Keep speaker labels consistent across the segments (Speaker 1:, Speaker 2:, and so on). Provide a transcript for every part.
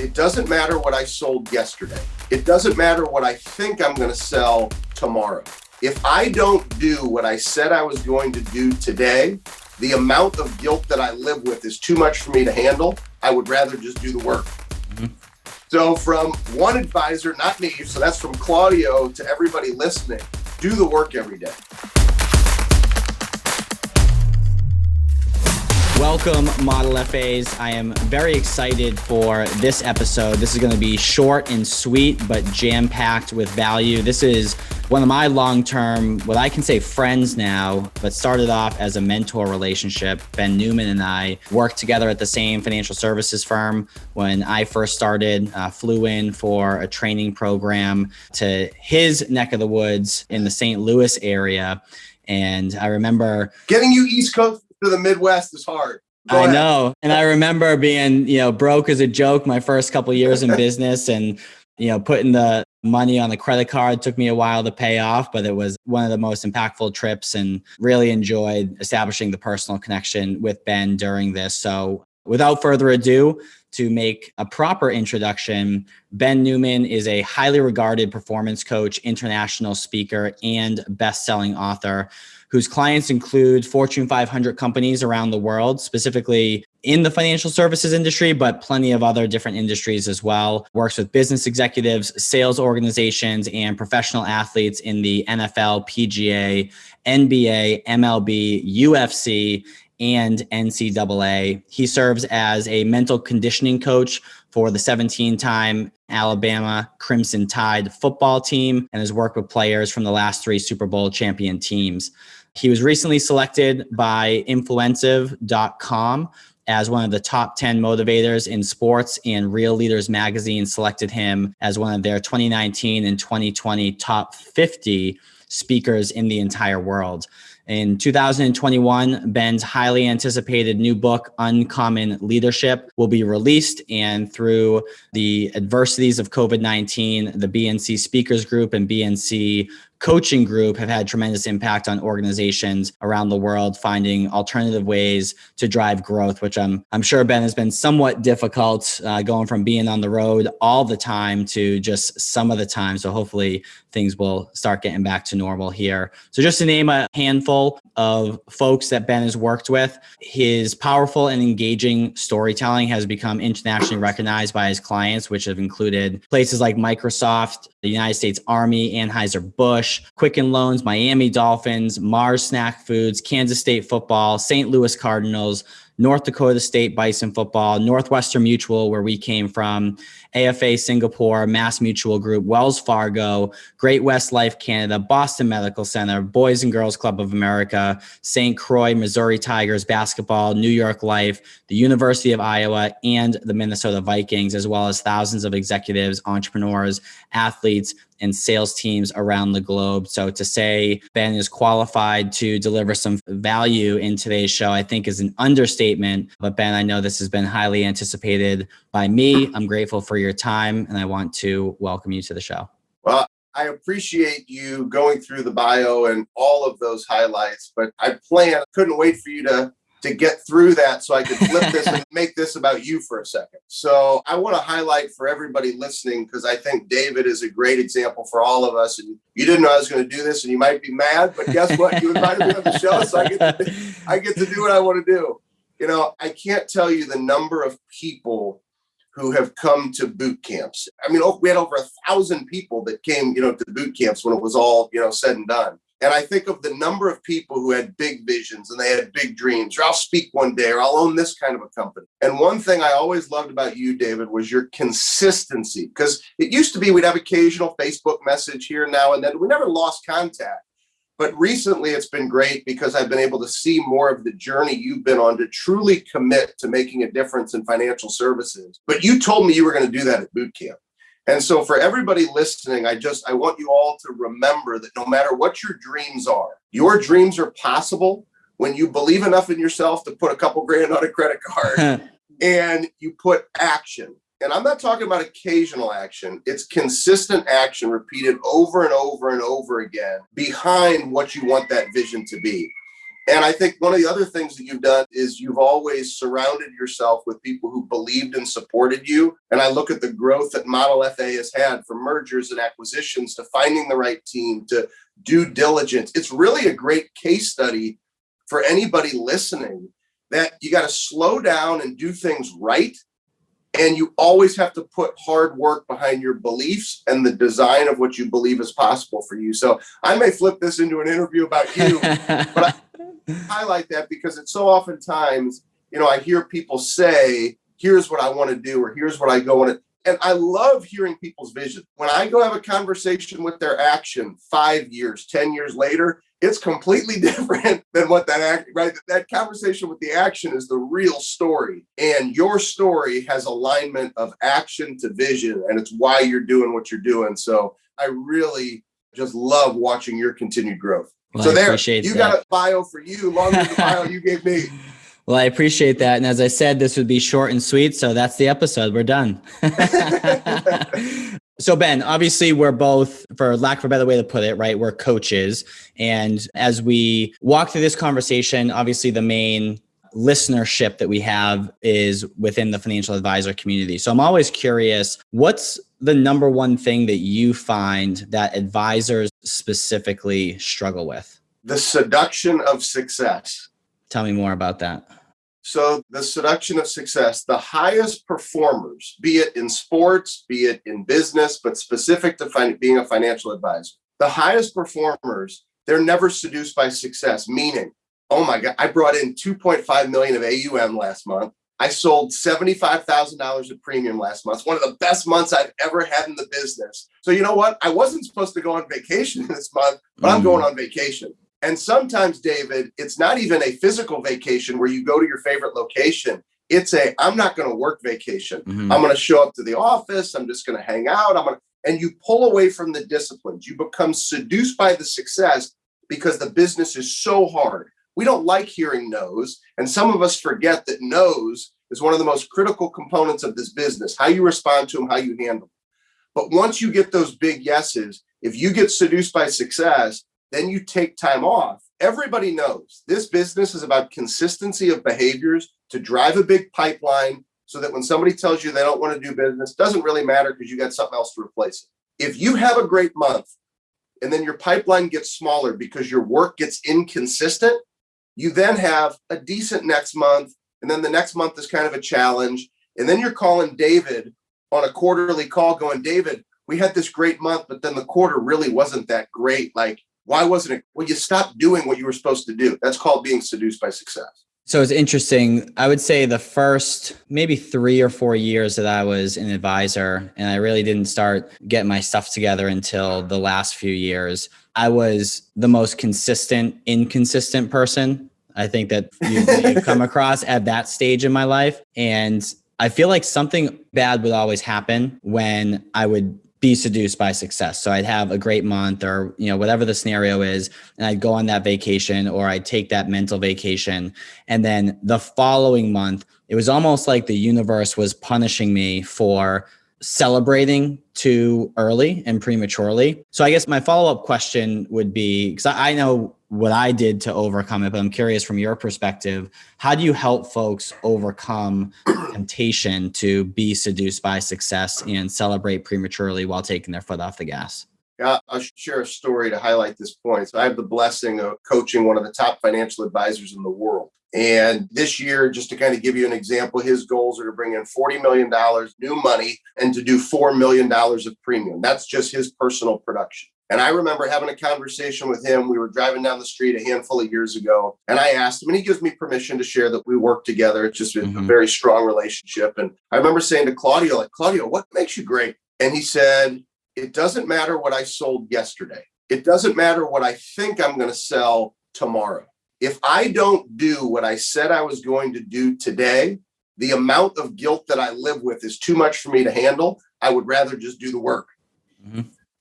Speaker 1: It doesn't matter what I sold yesterday. It doesn't matter what I think I'm going to sell tomorrow. If I don't do what I said I was going to do today, the amount of guilt that I live with is too much for me to handle. I would rather just do the work. So from one advisor, not me, so that's from Claudio to everybody listening, do the work every day.
Speaker 2: Welcome, Model FAs. I am very excited for this episode. This is going to be short and sweet, but jam-packed with value. This is one of my long-term, what I can say friends now, but started off as a mentor relationship. Ben Newman and I worked together at the same financial services firm. When I first started, flew in for a training program to his neck of the woods in the St. Louis area. And I remember
Speaker 1: getting you East Coast to the Midwest is hard.
Speaker 2: I know. And I remember being, broke as a joke my first couple of years in business and, putting the money on the credit card took me a while to pay off, but it was one of the most impactful trips and really enjoyed establishing the personal connection with Ben during this. So without further ado, to make a proper introduction, Ben Newman is a highly regarded performance coach, international speaker, and best-selling author whose clients include Fortune 500 companies around the world, specifically in the financial services industry, but plenty of other different industries as well. Works with business executives, sales organizations, and professional athletes in the NFL, PGA, NBA, MLB, UFC, and NCAA. He serves as a mental conditioning coach for the 17-time Alabama Crimson Tide football team and has worked with players from the last 3 Super Bowl champion teams. He was recently selected by Influensive.com as one of the top 10 motivators in sports, and Real Leaders magazine selected him as one of their 2019 and 2020 top 50 speakers in the entire world. In 2021, Ben's highly anticipated new book, Uncommon Leadership, will be released. And through the adversities of COVID-19, the BNC Speakers Group and BNC Coaching Group have had tremendous impact on organizations around the world, finding alternative ways to drive growth, which I'm sure, Ben, has been somewhat difficult going from being on the road all the time to just some of the time. So hopefully things will start getting back to normal here. So just to name a handful of folks that Ben has worked with, his powerful and engaging storytelling has become internationally recognized by his clients, which have included places like Microsoft, the United States Army, Anheuser-Busch, Quicken Loans, Miami Dolphins, Mars Snack Foods, Kansas State Football, St. Louis Cardinals, North Dakota State Bison Football, Northwestern Mutual, where we came from, AFA Singapore, Mass Mutual Group, Wells Fargo, Great West Life Canada, Boston Medical Center, Boys and Girls Club of America, St. Croix, Missouri Tigers basketball, New York Life, the University of Iowa, and the Minnesota Vikings, as well as thousands of executives, entrepreneurs, athletes, and sales teams around the globe. So to say Ben is qualified to deliver some value in today's show, I think is an understatement. But Ben, I know this has been highly anticipated by me. I'm grateful for your time, and I want to welcome you to the show.
Speaker 1: Well, I appreciate you going through the bio and all of those highlights, but I couldn't wait for you to get through that so I could flip this and make this about you for a second. So I want to highlight for everybody listening, because I think David is a great example for all of us. And you didn't know I was going to do this, and you might be mad, but guess what? You invited me on the show, so I get to do what I want to do. I can't tell you the number of people who have come to boot camps. I mean, we had over 1,000 people that came, to boot camps when it was all, said and done. And I think of the number of people who had big visions and they had big dreams, or I'll speak one day, or I'll own this kind of a company. And one thing I always loved about you, David, was your consistency. Because it used to be we'd have occasional Facebook message here and now and then. We never lost contact. But recently it's been great because I've been able to see more of the journey you've been on to truly commit to making a difference in financial services. But you told me you were going to do that at boot camp. And so for everybody listening, I want you all to remember that no matter what your dreams are possible when you believe enough in yourself to put a couple grand on a credit card and you put action. And I'm not talking about occasional action. It's consistent action repeated over and over and over again behind what you want that vision to be. And I think one of the other things that you've done is you've always surrounded yourself with people who believed and supported you. And I look at the growth that Model FA has had, from mergers and acquisitions to finding the right team to due diligence. It's really a great case study for anybody listening, that you got to slow down and do things right. And you always have to put hard work behind your beliefs and the design of what you believe is possible for you. So I may flip this into an interview about you, but I highlight that because it's so oftentimes, I hear people say, here's what I want to do, or here's what I go on. And I love hearing people's vision. When I go have a conversation with their action 5 years, 10 years later, it's completely different than what right? That conversation with the action is the real story. And your story has alignment of action to vision, and it's why you're doing what you're doing. So I really just love watching your continued growth.
Speaker 2: Well,
Speaker 1: so there, you got a bio for you, longer than the bio you gave me.
Speaker 2: Well, I appreciate that. And as I said, this would be short and sweet. So that's the episode. We're done. So Ben, obviously we're both, for lack of a better way to put it, right, we're coaches. And as we walk through this conversation, obviously the main listenership that we have is within the financial advisor community. So I'm always curious, what's the number one thing that you find that advisors specifically struggle with? The
Speaker 1: seduction of success.
Speaker 2: Tell me more about that.
Speaker 1: So the seduction of success, the highest performers, be it in sports, be it in business, but specific to being a financial advisor, the highest performers, they're never seduced by success, meaning, oh my God, I brought in 2.5 million of AUM last month. I sold $75,000 of premium last month. It's one of the best months I've ever had in the business. So you know what? I wasn't supposed to go on vacation this month, but I'm going on vacation. And sometimes, David, it's not even a physical vacation where you go to your favorite location. It's I'm not going to work vacation. I'm going to show up to the office. I'm just going to hang out. And you pull away from the disciplines. You become seduced by the success because the business is so hard. We don't like hearing no's. And some of us forget that no's is one of the most critical components of this business, how you respond to them, how you handle them. But once you get those big yeses, if you get seduced by success, then you take time off. Everybody knows this business is about consistency of behaviors to drive a big pipeline so that when somebody tells you they don't want to do business, doesn't really matter because you got something else to replace it. If you have a great month and then your pipeline gets smaller because your work gets inconsistent, you then have a decent next month. And then the next month is kind of a challenge. And then you're calling David on a quarterly call going, David, we had this great month, but then the quarter really wasn't that great. Why wasn't it? Well, you stopped doing what you were supposed to do. That's called being seduced by success.
Speaker 2: So it's interesting. I would say the first maybe 3 or 4 years that I was an advisor, and I really didn't start getting my stuff together until the last few years, I was the most consistent, inconsistent person I think that you've come across at that stage in my life. And I feel like something bad would always happen when I would be seduced by success. So I'd have a great month or, whatever the scenario is, and I'd go on that vacation or I'd take that mental vacation. And then the following month, it was almost like the universe was punishing me for celebrating too early and prematurely. So I guess my follow-up question would be, because I know what I did to overcome it, but I'm curious from your perspective, how do you help folks overcome temptation to be seduced by success and celebrate prematurely while taking their foot off the gas?
Speaker 1: Yeah, I'll share a story to highlight this point. So I have the blessing of coaching one of the top financial advisors in the world. And this year, just to kind of give you an example, his goals are to bring in $40 million new money and to do $4 million of premium. That's just his personal production. And I remember having a conversation with him. We were driving down the street a handful of years ago. And I asked him, and he gives me permission to share that we work together. It's just a very strong relationship. And I remember saying to Claudio, Claudio, what makes you great? And he said, it doesn't matter what I sold yesterday. It doesn't matter what I think I'm going to sell tomorrow. If I don't do what I said I was going to do today, the amount of guilt that I live with is too much for me to handle. I would rather just do the work.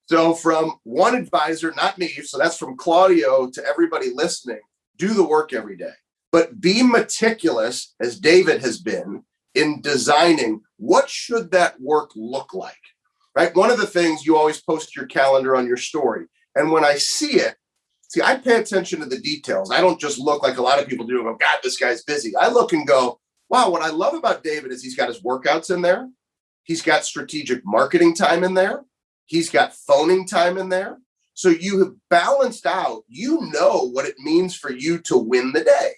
Speaker 1: So from one advisor, not me, so that's from Claudio to everybody listening, do the work every day. But be meticulous, as David has been, in designing what should that work look like, right? One of the things, you always post your calendar on your story. And when I see it, See, I pay attention to the details. I don't just look like a lot of people do and go, God, this guy's busy. I look and go, wow, what I love about David is he's got his workouts in there. He's got strategic marketing time in there. He's got phoning time in there. So you have balanced out, you know what it means for you to win the day.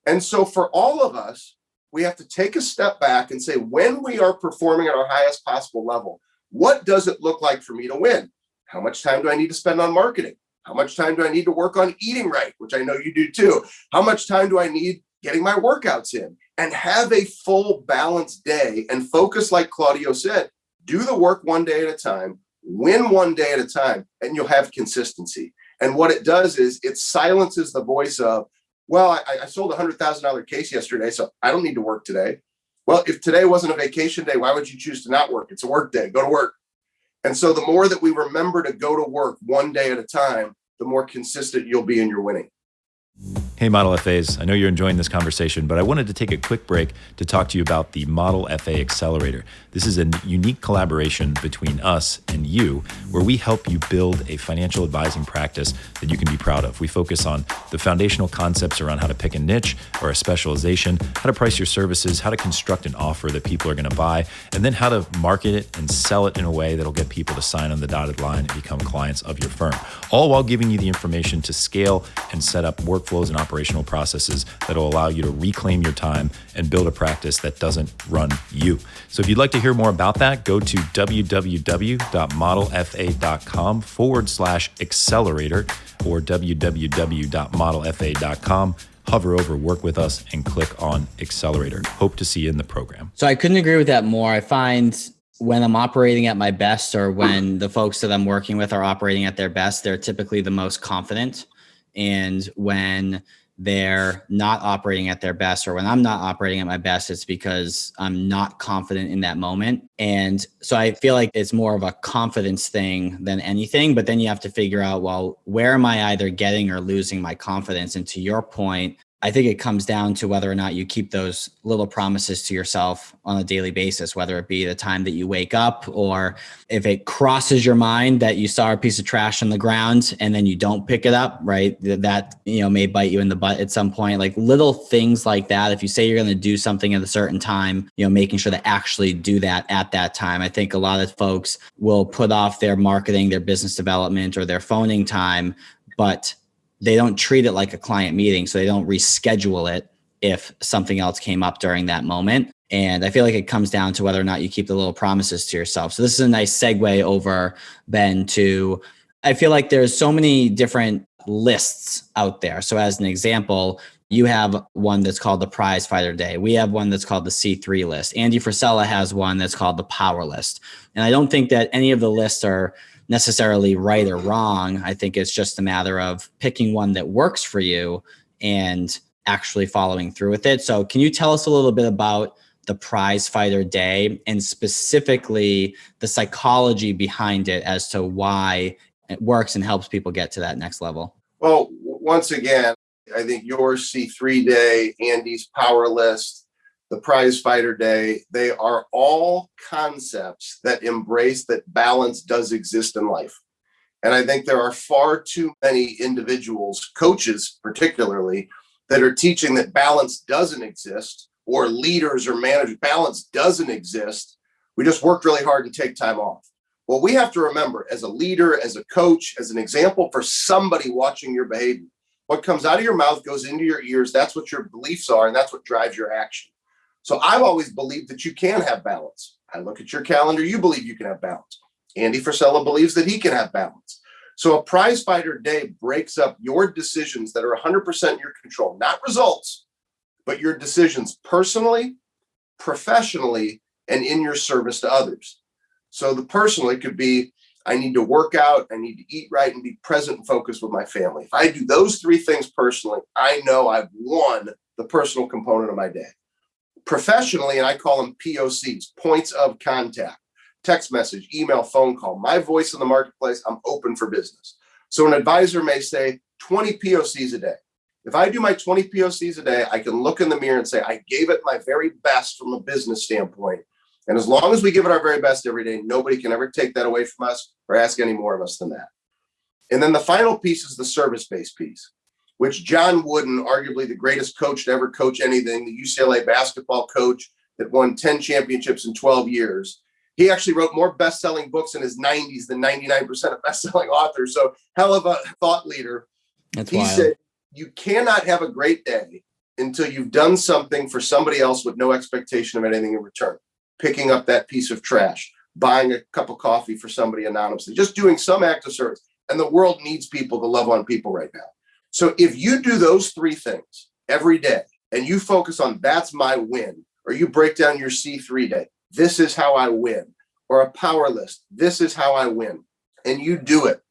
Speaker 1: And so for all of us, we have to take a step back and say, when we are performing at our highest possible level, what does it look like for me to win? How much time do I need to spend on marketing? How much time do I need to work on eating right, which I know you do too? How much time do I need getting my workouts in? And have a full balanced day and focus, like Claudio said, do the work one day at a time, win one day at a time, and you'll have consistency. And what it does is it silences the voice of, well, I sold a $100,000 case yesterday, so I don't need to work today. Well, if today wasn't a vacation day, why would you choose to not work? It's a work day. Go to work. And so the more that we remember to go to work one day at a time, the more consistent you'll be in your winning.
Speaker 3: Hey, Model FAs, I know you're enjoying this conversation, but I wanted to take a quick break to talk to you about the Model FA Accelerator. This is a unique collaboration between us and you, where we help you build a financial advising practice that you can be proud of. We focus on the foundational concepts around how to pick a niche or a specialization, how to price your services, how to construct an offer that people are going to buy, and then how to market it and sell it in a way that'll get people to sign on the dotted line and become clients of your firm, all while giving you the information to scale and set up workflows and operational processes that will allow you to reclaim your time and build a practice that doesn't run you. So if you'd like to hear more about that, go to www.modelfa.com/accelerator or www.modelfa.com. Hover over Work With Us and click on Accelerator. Hope to see you in the program.
Speaker 2: So I couldn't agree with that more. I find when I'm operating at my best, or when the folks that I'm working with are operating at their best, they're typically the most confident. And when they're not operating at their best, or when I'm not operating at my best, it's because I'm not confident in that moment. And so I feel like it's more of a confidence thing than anything. But then you have to figure out, well, where am I either getting or losing my confidence? And to your point, I think it comes down to whether or not you keep those little promises to yourself on a daily basis, whether it be the time that you wake up, or if it crosses your mind that you saw a piece of trash on the ground and then you don't pick it up, right? That, may bite you in the butt at some point. Like little things like that. If you say you're going to do something at a certain time, making sure to actually do that at that time. I think a lot of folks will put off their marketing, their business development, or their phoning time, but they don't treat it like a client meeting. So they don't reschedule it if something else came up during that moment. And I feel like it comes down to whether or not you keep the little promises to yourself. So this is a nice segue over, Ben, to, I feel like there's so many different lists out there. So as an example, you have one that's called the Prize Fighter Day. We have one that's called the C3 list. Andy Frisella has one that's called the Power List. And I don't think that any of the lists are necessarily right or wrong. I think it's just a matter of picking one that works for you and actually following through with it. So can you tell us a little bit about the Prize Fighter Day and specifically the psychology behind it as to why it works and helps people get to that next level?
Speaker 1: Well, once again, I think your C3 Day, Andy's Power List, the Prize Fighter Day, they are all concepts that embrace that balance does exist in life. And I think there are far too many individuals, coaches particularly, that are teaching that balance doesn't exist, or leaders or managers, balance doesn't exist. We just work really hard and take time off. Well, we have to remember, as a leader, as a coach, as an example for somebody watching your behavior, what comes out of your mouth goes into your ears. That's what your beliefs are, and that's what drives your action. So I've always believed that you can have balance. I look at your calendar, you believe you can have balance. Andy Frisella believes that he can have balance. So a Prize Fighter Day breaks up your decisions that are 100% your control, not results, but your decisions personally, professionally, and in your service to others. So the personally could be, I need to work out, I need to eat right, and be present and focused with my family. If I do those three things personally, I know I've won the personal component of my day. Professionally, and I call them POCs, points of contact, text message, email, phone call, my voice in the marketplace, I'm open for business. So an advisor may say 20 POCs a day. If I do my 20 POCs a day, I can look in the mirror and say, I gave it my very best from a business standpoint. And as long as we give it our very best every day, nobody can ever take that away from us or ask any more of us than that. And then the final piece is the service-based piece, which Jon Gordon, arguably the greatest coach to ever coach anything, the UCLA basketball coach that won 10 championships in 12 years. He actually wrote more best-selling books in his 90s than 99% of best-selling authors. So hell of a thought leader.
Speaker 2: That's
Speaker 1: he
Speaker 2: wild.
Speaker 1: said, you cannot have a great day until you've done something for somebody else with no expectation of anything in return. Picking up that piece of trash, buying a cup of coffee for somebody anonymously, just doing some act of service. And the world needs people to love on people right now. So if you do those three things every day and you focus on that's my win, or you break down your C3 day, this is how I win, or a power list, this is how I win, and you do it,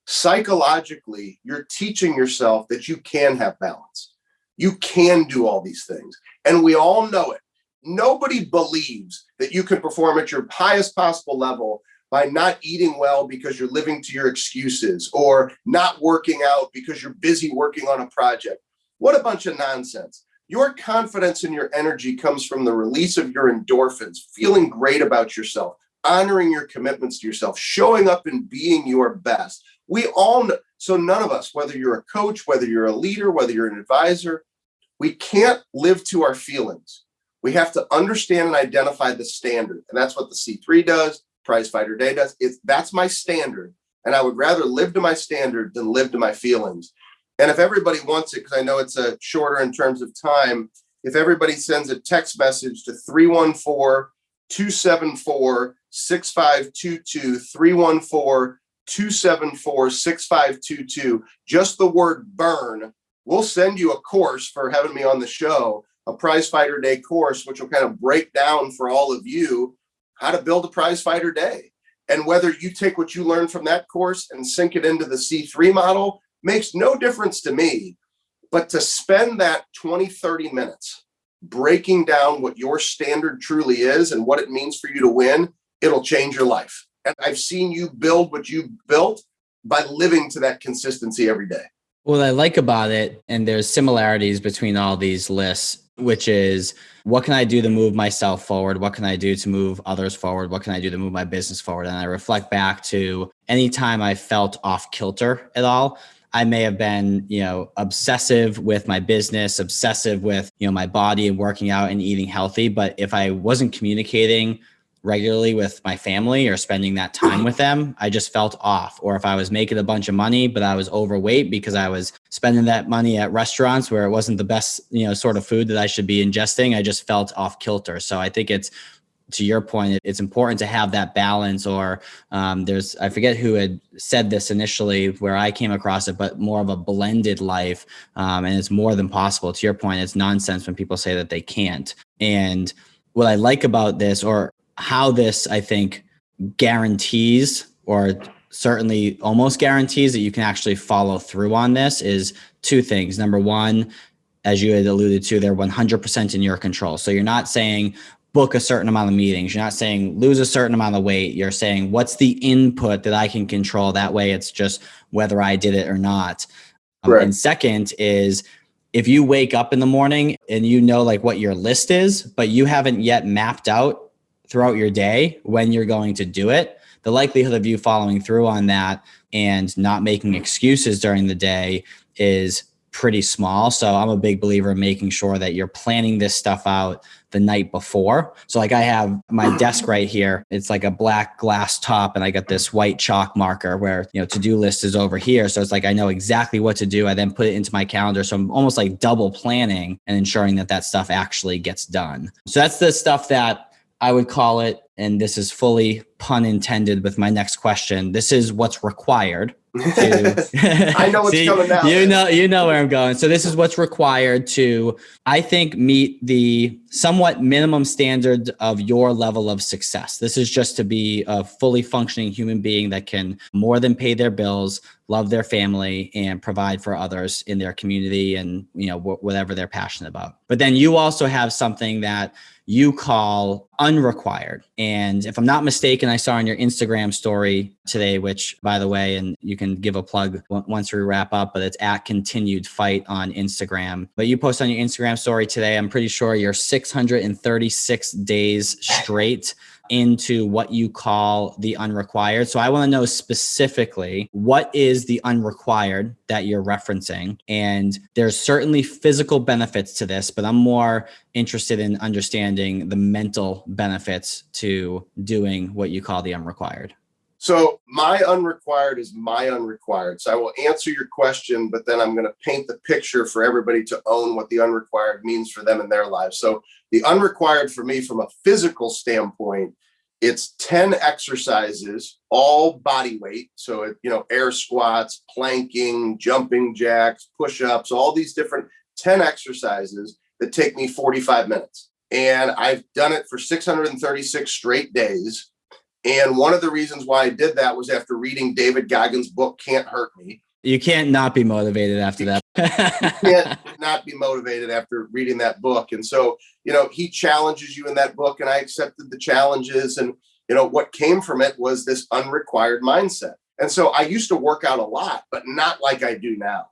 Speaker 1: psychologically, you're teaching yourself that you can have balance. You can do all these things. And we all know it. Nobody believes that you can perform at your highest possible level by not eating well because you're living to your excuses, or not working out because you're busy working on a project. What a bunch of nonsense. Your confidence and your energy comes from the release of your endorphins, feeling great about yourself, honoring your commitments to yourself, showing up and being your best. We all know. So none of us, whether you're a coach, whether you're a leader, whether you're an advisor, we can't live to our feelings. We have to understand and identify the standard. And that's what the C3 does, Prize Fighter Day does. That's my standard. And I would rather live to my standard than live to my feelings. And if everybody wants it, because I know it's a shorter in terms of time, if everybody sends a text message to 314-274-6522, 314-274-6522, just the word burn, we'll send you a course for having me on the show, a Prize Fighter Day course, which will kind of break down for all of you how to build a Prize Fighter Day. And whether you take what you learned from that course and sink it into the C3 model makes no difference to me. But to spend that 20, 30 minutes breaking down what your standard truly is and what it means for you to win, it'll change your life. And I've seen you build what you built by living to that consistency every day.
Speaker 2: What I like about it, and there's similarities between all these lists, which is what can I do to move myself forward? What can I do to move others forward? What can I do to move my business forward? And I reflect back to any time I felt off kilter at all. I may have been, obsessive with my business, obsessive with, my body and working out and eating healthy. But if I wasn't communicating regularly with my family or spending that time with them, I just felt off. Or if I was making a bunch of money, but I was overweight because I was spending that money at restaurants where it wasn't the best, sort of food that I should be ingesting, I just felt off kilter. So I think it's, to your point, it's important to have that balance. Or I forget who had said this initially where I came across it, but more of a blended life. And it's more than possible. To your point, it's nonsense when people say that they can't. And what I like about this, or how this, I think, guarantees, or certainly almost guarantees that you can actually follow through on this, is two things. Number one, as you had alluded to, they're 100% in your control. So you're not saying book a certain amount of meetings. You're not saying lose a certain amount of weight. You're saying what's the input that I can control? That way it's just whether I did it or not.
Speaker 1: Right.
Speaker 2: And second is, if you wake up in the morning and like what your list is, but you haven't yet mapped out throughout your day when you're going to do it, the likelihood of you following through on that and not making excuses during the day is pretty small. So I'm a big believer in making sure that you're planning this stuff out the night before. So like I have my desk right here. It's like a black glass top and I got this white chalk marker where, to-do list is over here. So it's like, I know exactly what to do. I then put it into my calendar. So I'm almost like double planning and ensuring that stuff actually gets done. So that's the stuff that I would call it, and this is fully pun intended with my next question, this is what's required.
Speaker 1: I know what's coming now.
Speaker 2: You know where I'm going. So this is what's required to, I think, meet the somewhat minimum standard of your level of success. This is just to be a fully functioning human being that can more than pay their bills, love their family, and provide for others in their community and, whatever they're passionate about. But then you also have something that you call unrequired. And if I'm not mistaken, I saw on your Instagram story today, which, by the way, and you can give a plug once we wrap up, but it's at Continued Fight on Instagram. But you post on your Instagram story today, I'm pretty sure you're 636 days straight into what you call the unrequired. So I want to know specifically, what is the unrequired that you're referencing? And there's certainly physical benefits to this, but I'm more interested in understanding the mental benefits to doing what you call the unrequired.
Speaker 1: So my unrequired is my unrequired. So I will answer your question, but then I'm going to paint the picture for everybody to own what the unrequired means for them in their lives. So the unrequired for me from a physical standpoint, it's 10 exercises, all body weight. So, air squats, planking, jumping jacks, push-ups, all these different 10 exercises that take me 45 minutes. And I've done it for 636 straight days. And one of the reasons why I did that was after reading David Goggins' book, Can't Hurt Me.
Speaker 2: You can't not be motivated after that.
Speaker 1: You can't not be motivated after reading that book. And so, he challenges you in that book, and I accepted the challenges. And, what came from it was this unrequired mindset. And so I used to work out a lot, but not like I do now.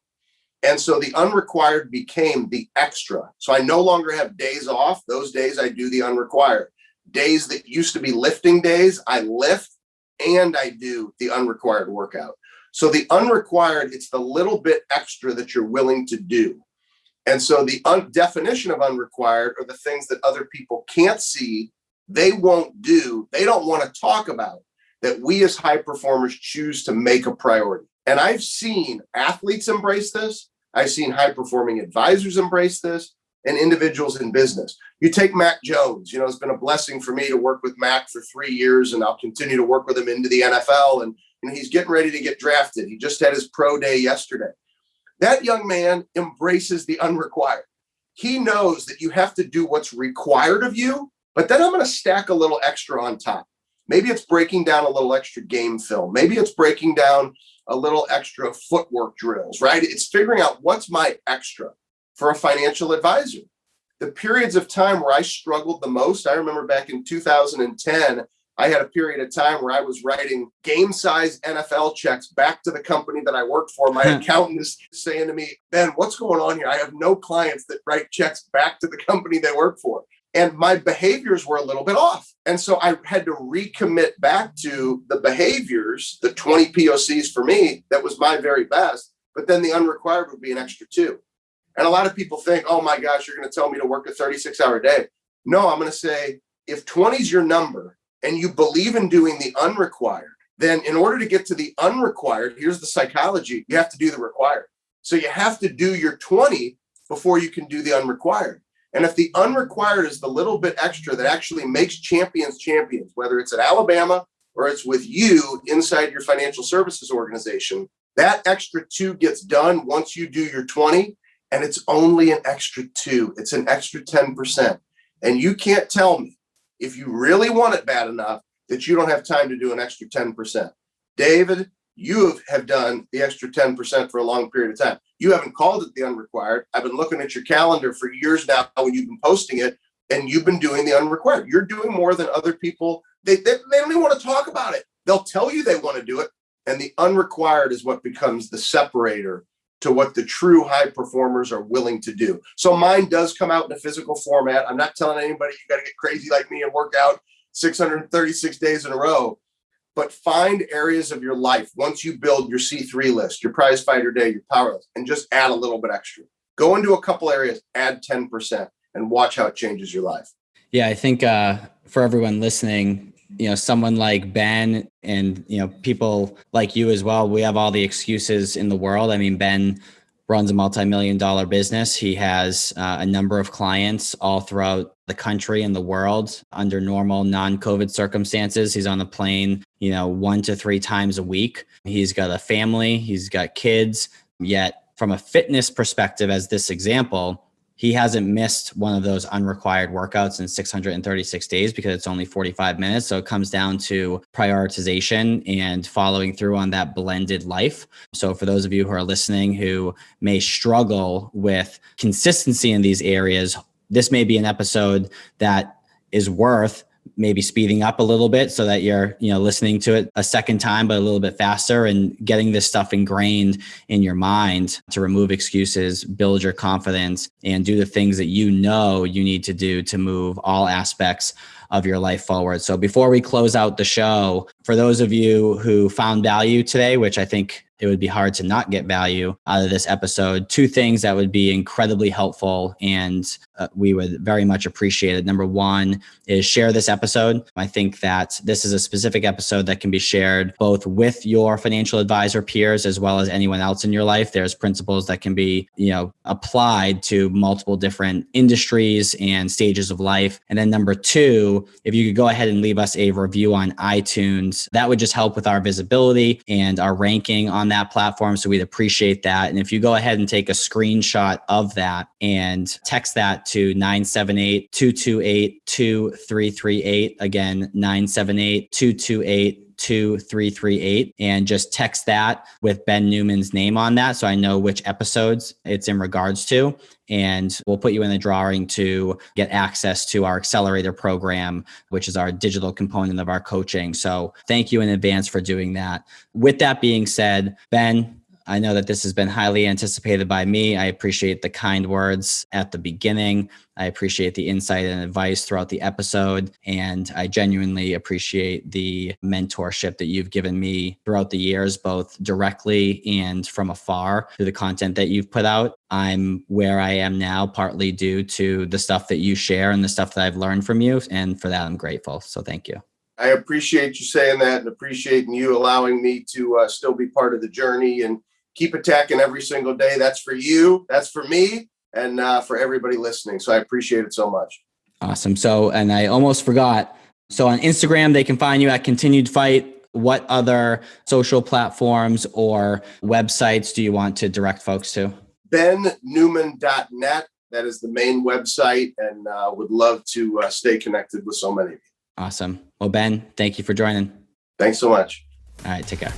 Speaker 1: And so the unrequired became the extra. So I no longer have days off. Those days I do the unrequired. Days that used to be lifting days, I lift and I do the unrequired workout. So the unrequired, it's the little bit extra that you're willing to do. And so the definition of unrequired are the things that other people can't see, they won't do, they don't want to talk about, that we as high performers choose to make a priority. And I've seen athletes embrace this. I've seen high performing advisors embrace this, and individuals in business. You take Mac Jones, it's been a blessing for me to work with Mac for 3 years, and I'll continue to work with him into the NFL. And he's getting ready to get drafted. He just had his pro day yesterday. That young man embraces the unrequired. He knows that you have to do what's required of you, but then I'm going to stack a little extra on top. Maybe it's breaking down a little extra game film. Maybe it's breaking down a little extra footwork drills, right? It's figuring out what's my extra. For a financial advisor, the periods of time where I struggled the most, I remember back in 2010, I had a period of time where I was writing game size NFL checks back to the company that I worked for. My accountant is saying to me, Ben, what's going on here? I have no clients that write checks back to the company they work for. And my behaviors were a little bit off. And so I had to recommit back to the behaviors, the 20 POCs for me, that was my very best. But then the unrequired would be an extra 2. And a lot of people think, oh my gosh, you're going to tell me to work a 36-hour day. No, I'm going to say, if 20 is your number and you believe in doing the unrequired, then in order to get to the unrequired, here's the psychology, you have to do the required. So you have to do your 20 before you can do the unrequired. And if the unrequired is the little bit extra that actually makes champions champions, whether it's at Alabama or it's with you inside your financial services organization, that extra 2 gets done once you do your 20. And it's only an extra 2. It's an extra 10%. And you can't tell me, if you really want it bad enough, that you don't have time to do an extra 10%. David, you have done the extra 10% for a long period of time. You haven't called it the unrequired. I've been looking at your calendar for years now when you've been posting it, and you've been doing the unrequired. You're doing more than other people. They don't even want to talk about it. They'll tell you they want to do it. And the unrequired is what becomes the separator to what the true high performers are willing to do. So mine does come out in a physical format. I'm not telling anybody you got to get crazy like me and work out 636 days in a row, but find areas of your life. Once you build your C3 list, your prize fighter day, your power list, and just add a little bit extra. Go into a couple areas, add 10%, and watch how it changes your life.
Speaker 2: Yeah, I think for everyone listening, someone like Ben and, people like you as well, we have all the excuses in the world. I mean, Ben runs a multi-million-dollar business. He has a number of clients all throughout the country and the world under normal non-COVID circumstances. He's on the plane, 1 to 3 times a week. He's got a family, he's got kids, yet from a fitness perspective, as this example, he hasn't missed one of those unrequired workouts in 636 days because it's only 45 minutes. So it comes down to prioritization and following through on that blended life. So for those of you who are listening who may struggle with consistency in these areas, this may be an episode that is worth maybe speeding up a little bit so that you're, listening to it a second time, but a little bit faster, and getting this stuff ingrained in your mind to remove excuses, build your confidence, and do the things that you need to do to move all aspects of your life forward. So before we close out the show, for those of you who found value today, which I think it would be hard to not get value out of this episode, 2 things that would be incredibly helpful and we would very much appreciate it. Number 1 is share this episode. I think that this is a specific episode that can be shared both with your financial advisor peers as well as anyone else in your life. There's principles that can be, applied to multiple different industries and stages of life. And then number 2, if you could go ahead and leave us a review on iTunes, that would just help with our visibility and our ranking on that platform. So we'd appreciate that. And if you go ahead and take a screenshot of that and text that to 978-228-2338. Again, 978-228-2338, and just text that with Ben Newman's name on that so I know which episodes it's in regards to. And we'll put you in the drawing to get access to our accelerator program, which is our digital component of our coaching. So thank you in advance for doing that. With that being said, Ben, I know that this has been highly anticipated by me. I appreciate the kind words at the beginning. I appreciate the insight and advice throughout the episode. And I genuinely appreciate the mentorship that you've given me throughout the years, both directly and from afar through the content that you've put out. I'm where I am now, partly due to the stuff that you share and the stuff that I've learned from you. And for that, I'm grateful. So thank you.
Speaker 1: I appreciate you saying that and appreciating you allowing me to still be part of the journey and keep attacking every single day. That's for you. That's for me. And for everybody listening. So I appreciate it so much.
Speaker 2: Awesome. So, and I almost forgot. So on Instagram, they can find you at Continued Fight. What other social platforms or websites do you want to direct folks to?
Speaker 1: bennewman.net. That is the main website, and would love to stay connected with so many of you.
Speaker 2: Awesome. Well, Ben, thank you for joining.
Speaker 1: Thanks so much.
Speaker 2: All right. Take care.